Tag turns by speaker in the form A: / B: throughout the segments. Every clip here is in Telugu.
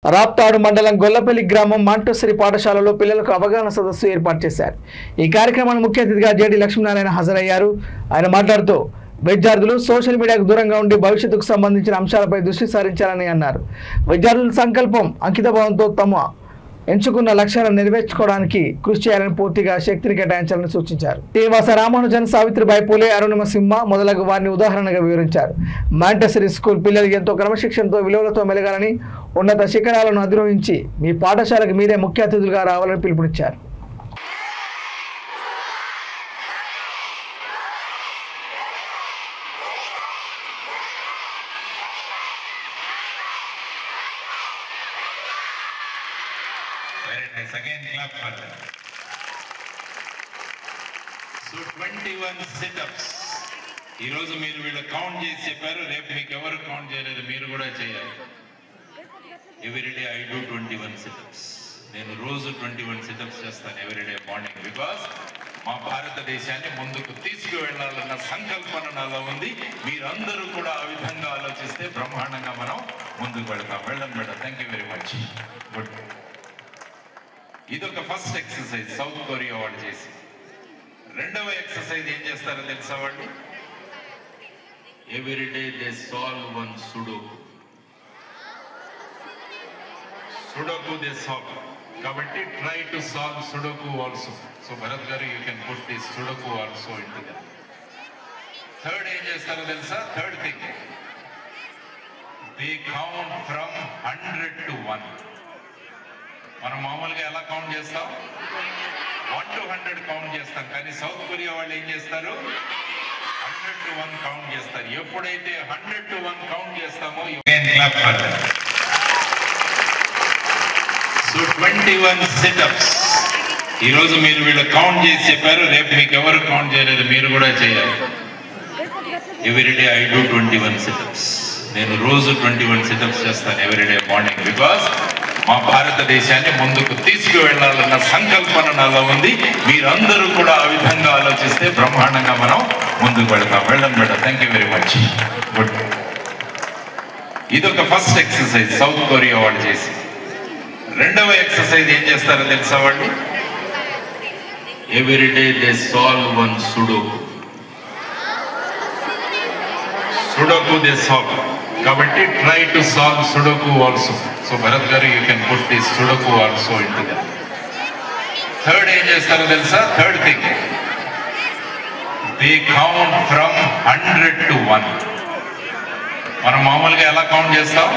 A: రాప్తాడు మండలం గొల్లపల్లి గ్రామం మాంటోసరి పాఠశాలలో పిల్లలకు అవగాహన సదస్సు ఏర్పాటు చేశారు। ఈ కార్యక్రమానికి ముఖ్య అతిథిగా జేడి లక్ష్మీనారాయణ హాజరయ్యారు। ఆయన మాట్లాడుతూ విద్యార్థులు సోషల్ మీడియాకు దూరంగా ఉండి భవిష్యత్తుకు సంబంధించిన అంశాలపై దృష్టి సారించాలని అన్నారు। విద్యార్థుల సంకల్పం అంకితభావంతో తమ ఎంచుకున్న లక్ష్యాలను నెరవేర్చుకోవడానికి కృషి చేయాలని పూర్తిగా శక్తిని కేటాయించాలని సూచించారు। శ్రీనివాస రామానుజన్, సావిత్రిబాయి పూలే, అరుణిమ సింహ మొదలగు వారిని ఉదాహరణగా వివరించారు। మాంటెసరీ స్కూల్ పిల్లలు ఎంతో క్రమశిక్షణతో విలువలతో మెలగాలని, ఉన్నత శిఖరాలను అధిరోహించి మీ పాఠశాలకు మీరే ముఖ్య అతిథులుగా రావాలని పిలుపునిచ్చారు।
B: Very nice. Again, clap for them. So 21 sit-ups. ఈ రోజు మీరు వీళ్ళు కౌంట్ చేసి చెప్పారు, రేపు మీకు ఎవరు కౌంట్ చేయలేదు మీరు కూడా చేయాలి। Everyday I do 21 sit-ups. నేను రోజు 21 sit-ups చేస్తాను ఎవ్రీడే మార్నింగ్, బికాస్ మా భారతదేశాన్ని ముందుకు తీసుకువెళ్ళాలన్న సంకల్పన నాలో ఉంది। మీరందరూ కూడా ఆ విధంగా ఆలోచిస్తే బ్రహ్మాండంగా మనం ముందుకు వెళ్తాం। వెళ్ళండి madam, thank you very much. Good. ఇదొక ఫస్ట్ ఎక్సర్సైజ్ సౌత్ కొరియా వాళ్ళు చేసి। రెండవ ఎక్సర్సైజ్ ఏం చేస్తారో తెలుసా వాళ్ళు? Everyday they solve one sudoku they solve. కాబట్టి try to solve sudoku also. So Bharat గారు, you can put this sudoku also into that. Third ఏం చేస్తారో తెలుసా? Third thing, they count from 100 to 1। మనం మామూలుగా ఎలా కౌంట్ చేస్తాం? 1 to 100 కౌంట్ చేస్తాం, కానీ సౌత్ కొరియా వాళ్ళు ఏం చేస్తారు? 100 to 1 కౌంట్ చేస్తారు। ఎప్పుడైతే 100 to 1 కౌంట్ చేస్తామో, సో 21 సిటప్స్ ఈ రోజు మీరు వీళ్ళు కౌంట్ చేసి చెప్పారు, రేపు మీకు ఎవరు కౌంట్ చేయలేదు మీరు కూడా చేయాలి। Everyday I do 21 sit-ups. నేను రోజు 21 సిటప్స్ చేస్తాను ఎవ్రీడే మార్నింగ్, బికాస్ మా భారతదేశాన్ని ముందుకు తీసుకువెళ్ళాలన్న సంకల్పన నాలో ఉంది। మీరందరూ కూడా ఆ విధంగా ఆలోచిస్తే బ్రహ్మాండంగా మనం ముందుకు వెళ్తాం। వెళ్ళండి madam, thank you very much. Good. ఇదొక ఫస్ట్ ఎక్సర్సైజ్ సౌత్ కొరియా వాళ్ళు చేసి। రెండవ ఎక్సర్సైజ్ ఏం చేస్తారో తెలుసా వాళ్ళు? Everyday they solve one sudoku they solve. కాబట్టి try to solve sudoku also. So Bharat గారు, you can put this sudoku also into that. Third ఏం చేస్తారో తెలుసా? Third thing, they count from 100 to 1। మనం మామూలుగా ఎలా కౌంట్ చేస్తాం?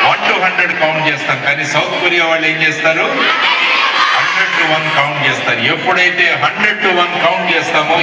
B: 1 to 100 కౌంట్ చేస్తాం, కానీ సౌత్ కొరియా వాళ్ళు ఏం చేస్తారు? 100 to 1 కౌంట్ చేస్తారు। ఎప్పుడైతే 100 to 1 కౌంట్ చేస్తామో